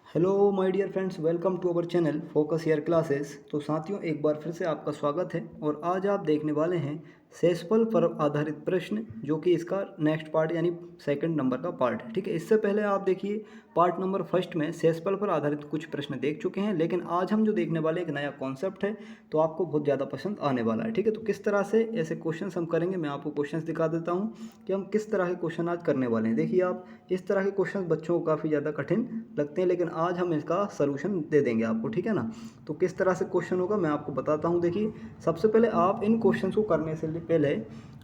Hello my dear friends, welcome to our channel focus year classes. तो साथियों, एक बार फिर से आपका स्वागत है और आज आप देखने वाले हैं शेषफल पर आधारित प्रश्न, जो कि इसका नेक्स्ट पार्ट यानी सेकंड नंबर का पार्ट है। ठीक है, इससे पहले आप देखिए पार्ट नंबर फर्स्ट में शेषफल पर आधारित कुछ प्रश्न देख चुके हैं, लेकिन आज हम जो देखने वाले एक नया कॉन्सेप्ट है, तो आपको बहुत ज़्यादा पसंद आने वाला है। ठीक है, तो किस तरह से ऐसे क्वेश्चन हम करेंगे, मैं आपको क्वेश्चन दिखा देता हूँ कि हम किस तरह के क्वेश्चन आज करने वाले हैं। देखिए, आप इस तरह के क्वेश्चन बच्चों को काफ़ी ज़्यादा कठिन लगते हैं, लेकिन आज हम इसका सलूशन दे देंगे आपको। ठीक है ना, तो किस तरह से क्वेश्चन होगा मैं आपको बताता हूँ। देखिए, सबसे पहले आप इन क्वेश्चन को करने से पहले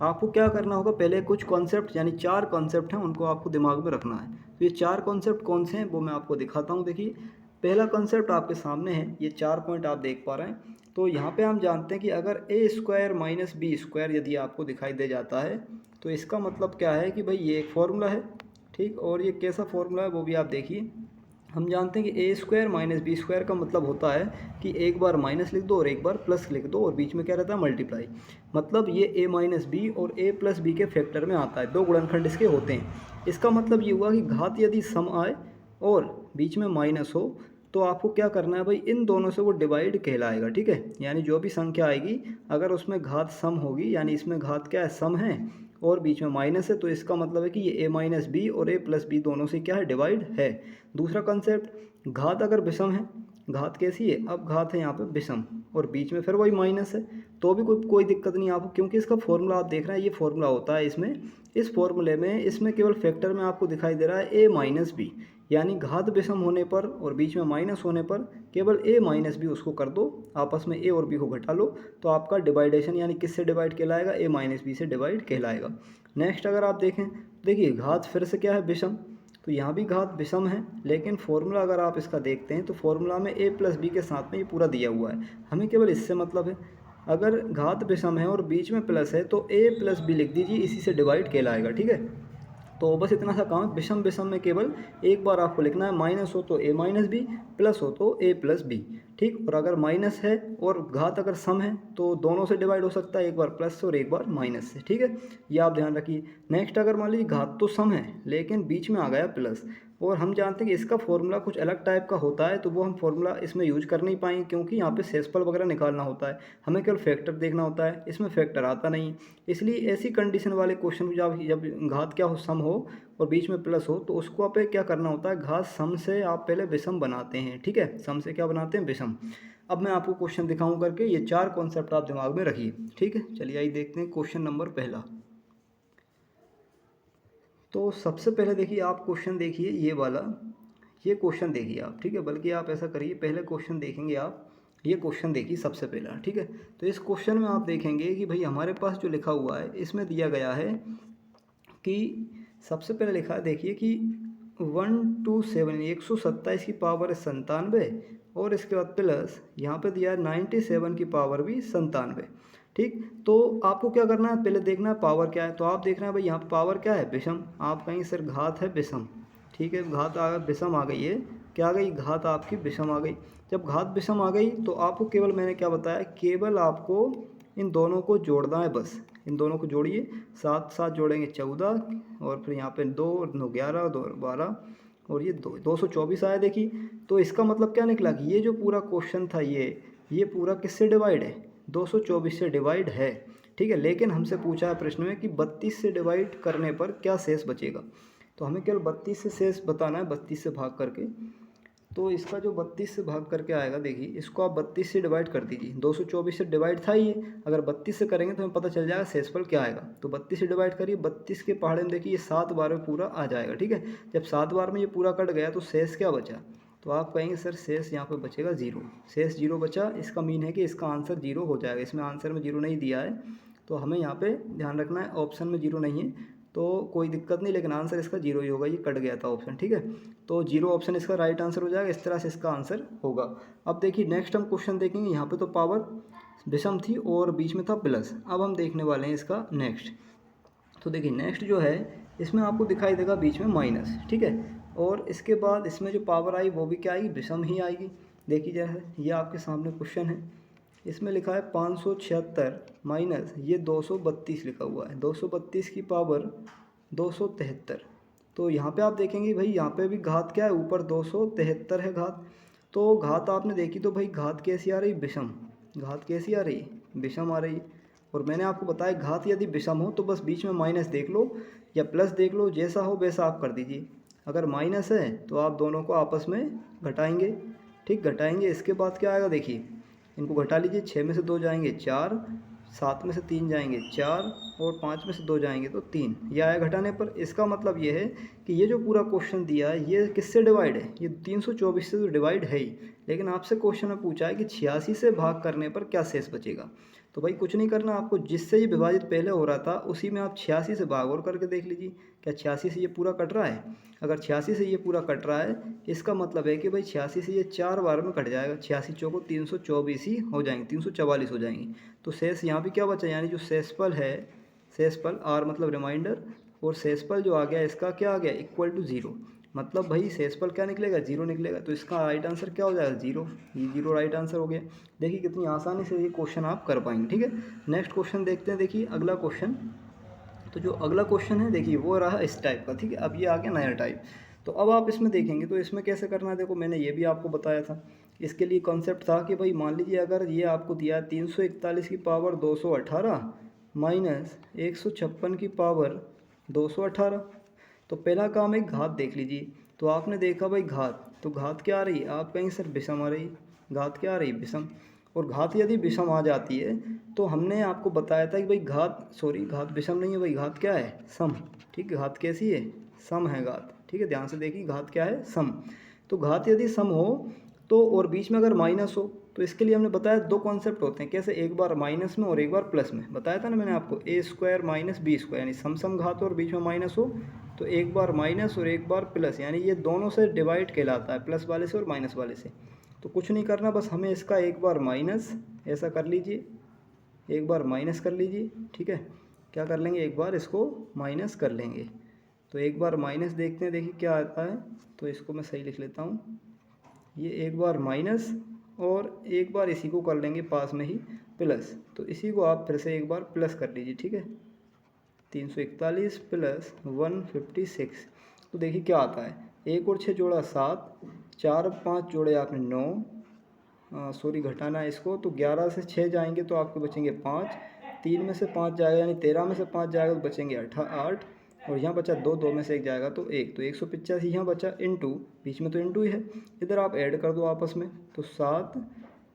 आपको क्या करना होगा, पहले कुछ कॉन्सेप्ट यानी 4 कॉन्सेप्ट हैं, उनको आपको दिमाग में रखना है। तो ये 4 कॉन्सेप्ट कौन से हैं वो मैं आपको दिखाता हूँ। देखिए, पहला कॉन्सेप्ट आपके सामने है, ये 4 पॉइंट आप देख पा रहे हैं। तो यहाँ पे हम जानते हैं कि अगर ए स्क्वायर माइनस बी स्क्वायर यदि आपको दिखाई दे जाता है, तो इसका मतलब क्या है कि भाई ये एक फॉर्मूला है। ठीक, और ये कैसा फॉर्मूला है वो भी आप देखिए। हम जानते हैं कि ए स्क्वायर माइनस बी स्क्वायर का मतलब होता है कि एक बार माइनस लिख दो और एक बार प्लस लिख दो, और बीच में क्या रहता है, मल्टीप्लाई। मतलब ये ए माइनस बी और ए प्लस बी के फैक्टर में आता है, दो गुणनखंड इसके होते हैं। इसका मतलब ये हुआ कि घात यदि सम आए और बीच में माइनस हो, तो आपको क्या करना है भाई, इन दोनों से वो डिवाइड कहलाएगा। ठीक है, यानी जो भी संख्या आएगी अगर उसमें घात सम होगी, यानी इसमें घात क्या है, सम है, और बीच में माइनस है, तो इसका मतलब है कि ये ए माइनस बी और ए प्लस बी दोनों से क्या है, डिवाइड है। दूसरा कंसेप्ट, घात अगर विषम है, घात कैसी है, अब घात है यहाँ पे विषम और बीच में फिर वही माइनस है, तो भी कोई दिक्कत नहीं आपको, क्योंकि इसका फॉर्मूला आप देख रहे हैं, ये फॉर्मूला होता है इसमें। इस फॉर्मूले में इसमें केवल फैक्टर में आपको दिखाई दे रहा है ए माइनस बी, यानी घात विषम होने पर और बीच में माइनस होने पर केवल ए माइनस बी उसको कर दो, आपस में ए और बी को घटा लो, तो आपका डिवाइडेशन यानी किससे डिवाइड कहलाएगा, ए माइनस बी से डिवाइड कहलाएगा। नेक्स्ट अगर आप देखें, देखिए घात फिर से क्या है, विषम, तो यहाँ भी घात विषम है, लेकिन फॉर्मूला अगर आप इसका देखते हैं तो फॉर्मूला में ए प्लस बी के साथ में ये पूरा दिया हुआ है, हमें केवल इससे मतलब है। अगर घात विषम है और बीच में प्लस है तो ए प्लस बी लिख दीजिए, इसी से डिवाइड कहलाएगा। ठीक है, तो बस इतना सा काम है। विषम विषम में केवल एक बार आपको लिखना है, माइनस हो तो ए माइनस बी, प्लस हो तो ए प्लस बी। ठीक, और अगर माइनस है और घात अगर सम है तो दोनों से डिवाइड हो सकता है, एक बार प्लस से और एक बार माइनस से। ठीक है, ये आप ध्यान रखिए। नेक्स्ट, अगर मान लीजिए घात तो सम है लेकिन बीच में आ गया प्लस, और हम जानते हैं कि इसका फॉर्मूला कुछ अलग टाइप का होता है, तो वो हम फॉर्मूला इसमें यूज कर नहीं पाएंगे, क्योंकि यहाँ पे शेषफल वगैरह निकालना होता है, हमें केवल फैक्टर देखना होता है, इसमें फैक्टर आता नहीं। इसलिए ऐसी कंडीशन वाले क्वेश्चन जब जब घात क्या हो, सम हो और बीच में प्लस हो, तो उसको आप क्या करना होता है, घात सम से आप पहले विषम बनाते हैं। ठीक है, सम से क्या बनाते हैं, विषम। अब मैं आपको क्वेश्चन दिखाऊं करके, ये 4 कॉन्सेप्ट आप दिमाग में रखिए। ठीक है, चलिए आइए देखते हैं क्वेश्चन नंबर पहला। तो सबसे पहले देखिए, आप क्वेश्चन देखिए ये वाला, ये क्वेश्चन देखिए आप। ठीक है, बल्कि आप ऐसा करिए, पहले क्वेश्चन देखेंगे आप, ये क्वेश्चन देखिए सबसे पहला। ठीक है, तो इस क्वेश्चन में आप देखेंगे कि भाई हमारे पास जो लिखा हुआ है इसमें दिया गया है कि सबसे पहले लिखा है, देखिए कि 127 127 की पावर है 97, और इसके बाद प्लस यहाँ पे दिया है 97 की पावर भी 97। ठीक, तो आपको क्या करना है, पहले देखना है पावर क्या है। तो आप देख रहे हैं भाई यहाँ पे पावर क्या है, विषम, आप कहीं सर घात है विषम। ठीक है, घात आ विषम आ गई है, क्या आ गई, घात आपकी विषम आ गई। जब घात विषम आ गई तो आपको केवल, मैंने क्या बताया, केवल आपको इन दोनों को जोड़ना है, बस इन दोनों को जोड़िए। 7 7 जोड़ेंगे 14, और फिर यहाँ पे 2 9 11 2 12, और ये 224 आया। देखिए, तो इसका मतलब क्या निकला कि ये जो पूरा क्वेश्चन था, ये पूरा किससे डिवाइड है, 224 से डिवाइड है। ठीक है, लेकिन हमसे पूछा है प्रश्न में कि 32 से डिवाइड करने पर क्या शेष बचेगा, तो हमें केवल 32 से शेष बताना है, 32 से भाग करके। तो इसका जो 32 से भाग करके आएगा, देखिए इसको आप 32 से डिवाइड कर दीजिए, 224 से डिवाइड था ये, अगर 32 से करेंगे तो हमें पता चल जाएगा शेषफल क्या आएगा। तो 32 से डिवाइड करिए, 32 के पहाड़े में देखिए ये 7 बार में पूरा आ जाएगा। ठीक है, जब 7 बार में ये पूरा कट गया तो शेष क्या बचा, तो आप कहेंगे सर शेष यहाँ पे बचेगा 0, शेष 0 बचा। इसका मीन है कि इसका आंसर 0 हो जाएगा, इसमें आंसर में 0 नहीं दिया है, तो हमें यहाँ पे ध्यान रखना है, ऑप्शन में 0 नहीं है तो कोई दिक्कत नहीं, लेकिन आंसर इसका 0 ही होगा, ये कट गया था ऑप्शन। ठीक है, तो 0 ऑप्शन इसका राइट आंसर हो जाएगा, इस तरह से इसका आंसर होगा। अब देखिए नेक्स्ट हम क्वेश्चन देखेंगे, यहाँ पे तो पावर विषम थी और बीच में था प्लस। अब हम देखने वाले हैं इसका नेक्स्ट। तो देखिए नेक्स्ट जो है, इसमें आपको दिखाई देगा बीच में माइनस। ठीक है, और इसके बाद इसमें जो पावर आई वो भी क्या आएगी, विषम ही आएगी। देखिए जैसे ये आपके सामने क्वेश्चन है, इसमें लिखा है 576 माइनस ये 232 लिखा हुआ है, 232 की पावर 273। तो यहाँ पे आप देखेंगे भाई यहाँ पे भी घात क्या है, ऊपर 273 है घात। तो घात आपने देखी तो भाई घात कैसी आ रही, विषम। घात कैसी आ रही, विषम आ रही। और मैंने आपको बताया घात यदि विषम हो तो बस बीच में माइनस देख लो या प्लस देख लो, जैसा हो वैसा आप कर दीजिए। अगर माइनस है तो आप दोनों को आपस में घटाएंगे, ठीक, घटाएंगे। इसके बाद क्या आएगा देखिए, इनको घटा लीजिए। 6 में से 2 जाएंगे 4, 7 में से 3 जाएंगे 4 और 5 में से 2 जाएंगे तो 3, ये आया घटाने पर। इसका मतलब ये है कि ये जो पूरा क्वेश्चन दिया है ये किससे डिवाइड है, ये 324 से तो डिवाइड है ही, लेकिन आपसे क्वेश्चन में पूछा है कि 86 से भाग करने पर क्या शेष बचेगा। तो भाई कुछ नहीं करना आपको, जिससे ये विभाजित पहले हो रहा था उसी में आप 86 से भाग और करके देख लीजिए, क्या 86 से ये पूरा कट रहा है। अगर 86 से ये पूरा कट रहा है इसका मतलब है कि भाई 86 से ये 4 बार में कट जाएगा, 86 चौको 324 ही हो जाएंगे, 344 हो जाएंगी। तो शेष यहाँ भी क्या बचा, यानी जो शेषफल है, शेषफल आर मतलब रिमाइंडर, और शेषफल जो आ गया इसका क्या आ गया, इक्वल टू 0। मतलब भाई शेषफल क्या निकलेगा, 0 निकलेगा। तो इसका राइट आंसर क्या हो जाएगा, 0। ये 0 राइट आंसर हो गया। देखिए कितनी आसानी से ये क्वेश्चन आप कर पाएंगे, ठीक है। नेक्स्ट क्वेश्चन देखते हैं। देखिए अगला क्वेश्चन, तो जो अगला क्वेश्चन है देखिए वो रहा इस टाइप का, ठीक है। अब ये आ गया नया टाइप। तो अब आप इसमें देखेंगे तो इसमें कैसे करना है, देखो मैंने ये भी आपको बताया था। इसके लिए कॉन्सेप्ट था कि भाई मान लीजिए अगर ये आपको दिया है 341 की पावर 218 माइनस 156 की पावर 218। तो पहला काम है घात देख लीजिए। तो आपने देखा भाई घात, तो घात क्या आ रही है, आप कहीं सर विषम आ रही, घात क्या आ रही, विषम। और घात यदि विषम आ जाती है तो हमने आपको बताया था कि भाई घात, सॉरी घात विषम नहीं है भाई, घात क्या है, सम, ठीक है। घात कैसी है, सम है घात, ठीक है। ध्यान से देखिए घात क्या है, सम। तो घात यदि सम हो तो, और बीच में अगर माइनस हो, तो इसके लिए हमने बताया 2 कॉन्सेप्ट होते हैं। कैसे, एक बार माइनस में और एक बार प्लस में। बताया था ना मैंने आपको, ए स्क्वायर माइनस बी स्क्वायर, यानी सम सम घात और बीच में माइनस हो तो एक बार माइनस और एक बार प्लस, यानी ये दोनों से डिवाइड कहलाता है, प्लस वाले से और माइनस वाले से। तो कुछ नहीं करना, बस हमें इसका एक बार माइनस ऐसा कर लीजिए, एक बार माइनस कर लीजिए, ठीक है। क्या कर लेंगे, एक बार इसको माइनस कर लेंगे। तो एक बार माइनस देखते हैं, देखिए क्या आता है। तो इसको मैं सही लिख लेता हूँ, ये एक बार माइनस और एक बार इसी को कर लेंगे पास में ही प्लस। तो इसी को आप फिर से एक बार प्लस कर लीजिए, ठीक है। 341 प्लस 156। तो देखिए क्या आता है, 1 और 6 जोड़ा 7, 4 और 5 जोड़े आपने 9, सॉरी घटाना है इसको, तो 11 से 6 जाएंगे तो आपके बचेंगे 5, 3 में से 5 जाएगा यानी 13 में से 5 जाएगा तो बचेंगे 8, और यहाँ बचा 2, 2 में से 1 जाएगा तो 1, तो 185 यहाँ बचा, इंटू बीच में तो इंटू ही है, इधर आप ऐड कर दो आपस में, तो 7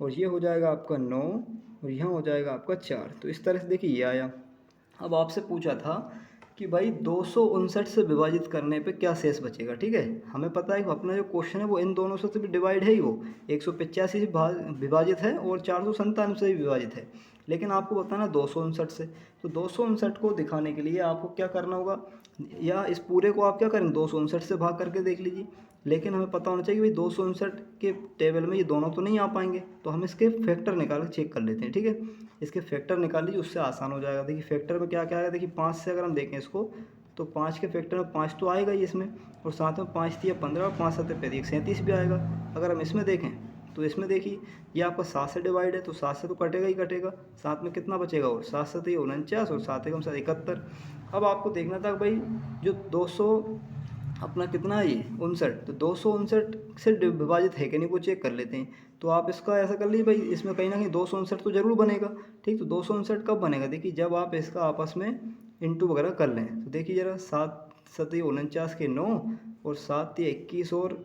और ये हो जाएगा आपका 9 और यहाँ हो जाएगा आपका 4। तो इस तरह से देखिए ये आया। अब आपसे पूछा था कि भाई 259 से विभाजित करने पे क्या शेष बचेगा, ठीक है। हमें पता है कि अपना जो क्वेश्चन है वो इन दोनों से भी डिवाइड है ही, वो 185 से विभाजित है और 497 से भी विभाजित है, लेकिन आपको बताना 259 से। तो 259 को दिखाने के लिए आपको क्या करना होगा, या इस पूरे को आप क्या करें 259 से भाग करके देख लीजिए। लेकिन हमें पता होना चाहिए कि भाई 259 के टेबल में ये दोनों तो नहीं आ पाएंगे, तो हम इसके फैक्टर निकाल के चेक कर लेते हैं, ठीक है। इसके फैक्टर निकाल लीजिए, उससे आसान हो जाएगा। देखिए फैक्टर में क्या क्या आएगा, देखिए 5 से अगर हम देखें इसको तो 5 के फैक्टर में 5 तो आएगा ही इसमें, और साथ में 5 3 15 और 5 7 35 37 भी आएगा। अगर हम इसमें देखें तो इसमें देखिए ये आपका 7 से डिवाइड है, तो 7 से तो कटेगा ही कटेगा, साथ में कितना बचेगा, और 7 7 ये 49 और 7 एकम 7 71। अब आपको देखना था भाई जो 200 अपना कितना है ये 59, तो 259 से विभाजित है कि नहीं वो चेक कर लेते हैं। तो आप इसका ऐसा कर लीजिए भाई, इसमें कहीं ना कहीं 259 तो जरूर बनेगा, ठीक। तो 259 कब बनेगा, देखिए जब आप इसका आपस में इंटू वगैरह कर लें। तो देखिए ज़रा 7 7 49 के 9 और 7 21 और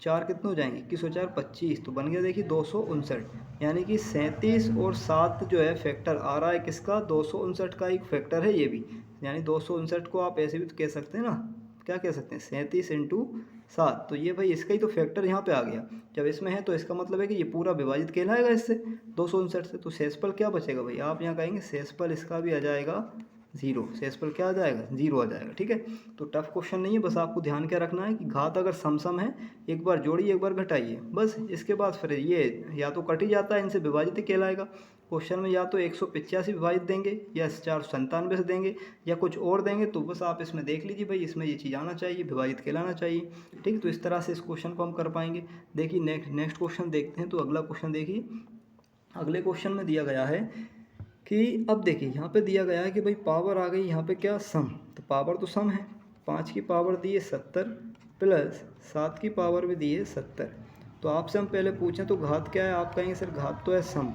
4 कितने हो जाएंगे, 21 और 4 25, तो बन गया देखिए 259। यानी कि 37 और 7 जो है फैक्टर आ रहा है किसका, 259 का एक फैक्टर है ये भी। यानी 259 को आप ऐसे भी तो कह सकते हैं ना, क्या कह सकते हैं, 37 इंटू 7, तो ये भाई इसका ही तो फैक्टर यहाँ पे आ गया। जब इसमें है तो इसका मतलब है कि ये पूरा विभाजित कहलाएगा इससे 259 से। तो शेषफल क्या बचेगा भाई, आप यहाँ कहेंगे शेषफल इसका भी आ जाएगा 0, शेषफल क्या आ जाएगा, 0 आ जाएगा, ठीक है। तो टफ क्वेश्चन नहीं है, बस आपको ध्यान क्या रखना है कि घात अगर सम है, एक बार जोड़िए एक बार घटाइए, बस। इसके बाद फिर ये या तो कट ही जाता है, इनसे विभाजित ही कहलाएगा। क्वेश्चन में या तो 185 विभाजित देंगे या 497 से देंगे या कुछ और देंगे, तो बस आप इसमें देख लीजिए भाई इसमें ये चीज़ आना चाहिए, विभाजित कहलाना चाहिए, ठीक। तो इस तरह से इस क्वेश्चन को हम कर पाएंगे। देखिए नेक्स्ट क्वेश्चन देखते हैं। तो अगला क्वेश्चन देखिए, अगले क्वेश्चन में दिया गया है कि अब देखिए यहाँ पे दिया गया है कि भाई पावर आ गई यहाँ पे क्या, सम। तो पावर तो सम है, 5 की पावर दी है 70 प्लस 7 की पावर भी दी है 70। तो आपसे हम पहले पूछें तो घात क्या है, आप कहेंगे सर घात तो है सम,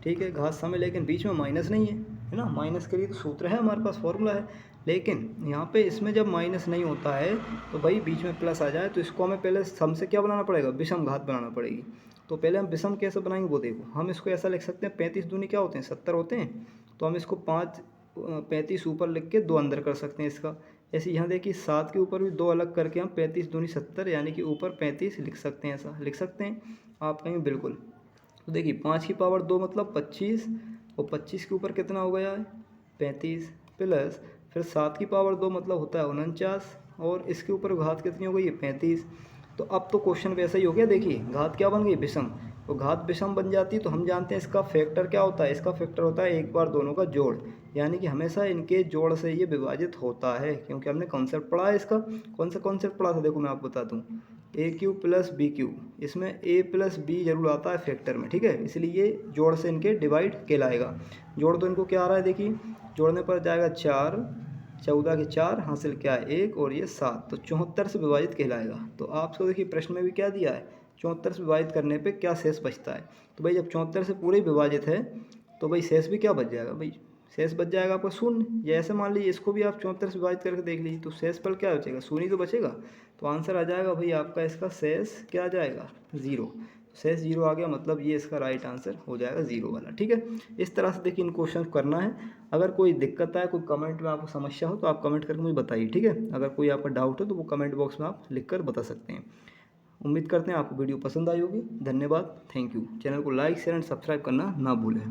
ठीक है घात सम है, लेकिन बीच में माइनस नहीं है ना, माइनस के लिए तो सूत्र है हमारे पास, फॉर्मूला है। लेकिन यहाँ पे इसमें जब माइनस नहीं होता है तो भाई बीच में प्लस आ जाए तो इसको हमें पहले सम से क्या बनाना पड़ेगा, विषम घात बनाना पड़ेगी। तो पहले हम विषम कैसे बनाएंगे वो देखो, हम इसको ऐसा लिख सकते हैं 35 दूनी क्या होते हैं 70 होते हैं, तो हम इसको 35 ऊपर लिख के 2 अंदर कर सकते हैं इसका। ऐसे यहाँ देखिए 7 के ऊपर भी 2 अलग करके हम 35 दूनी 70 यानी कि ऊपर 35 लिख सकते हैं, ऐसा लिख सकते हैं। आप कहेंगे बिल्कुल। तो देखिए 5 की पावर 2 मतलब 25, और 25 के ऊपर कितना हो गया है 35 प्लस फिर 7 की पावर 2 मतलब होता है 49, और इसके ऊपर घात कितनी हो गई है 35। तो अब तो क्वेश्चन वैसा ही हो गया, देखिए घात क्या बन गई विषम, तो घात विषम बन जाती है तो हम जानते हैं इसका फैक्टर क्या होता है, इसका फैक्टर होता है एक बार दोनों का जोड़, यानी कि हमेशा इनके जोड़ से ये विभाजित होता है, क्योंकि हमने कॉन्सेप्ट पढ़ा है इसका। कौन सा कॉन्सेप्ट पढ़ा था, देखो मैं आपको बता दूँ, ए क्यू प्लस बी क्यू, इसमें ए प्लस बी जरूर आता है फैक्टर में, ठीक है, इसलिए ये जोड़ से इनके डिवाइड कहलाएगा। जोड़ तो इनको क्या आ रहा है देखिए, जोड़ने पर जाएगा 4, 14 के 4 हासिल क्या है 1, और ये 7, तो 74 से विभाजित कहलाएगा। तो आपको देखिए प्रश्न में भी क्या दिया है, 74 से विभाजित करने पे क्या शेष बचता है, तो भाई जब 74 से पूरे विभाजित है तो भाई शेष भी क्या बच जाएगा, भाई शेष बच जाएगा आपका शून्य, या ऐसे मान लीजिए इसको भी आप 74 से विभाजित करके देख लीजिए तो शेष पर क्या बचेगा, शून्य तो बचेगा। तो आंसर आ जाएगा भाई आपका इसका शेष क्या आ जाएगा 0, शेष 0 आ गया, मतलब ये इसका राइट आंसर हो जाएगा 0 वाला, ठीक है। इस तरह से देखिए इन क्वेश्चन करना है। अगर कोई दिक्कत आए, कोई कमेंट में आपको समस्या हो तो आप कमेंट करके मुझे बताइए, ठीक है। अगर कोई आपका डाउट हो तो वो कमेंट बॉक्स में आप लिख कर बता सकते हैं। उम्मीद करते हैं आपको वीडियो पसंद आई होगी। धन्यवाद, थैंक यू। चैनल को लाइक शेयर एंड सब्सक्राइब करना ना भूलें।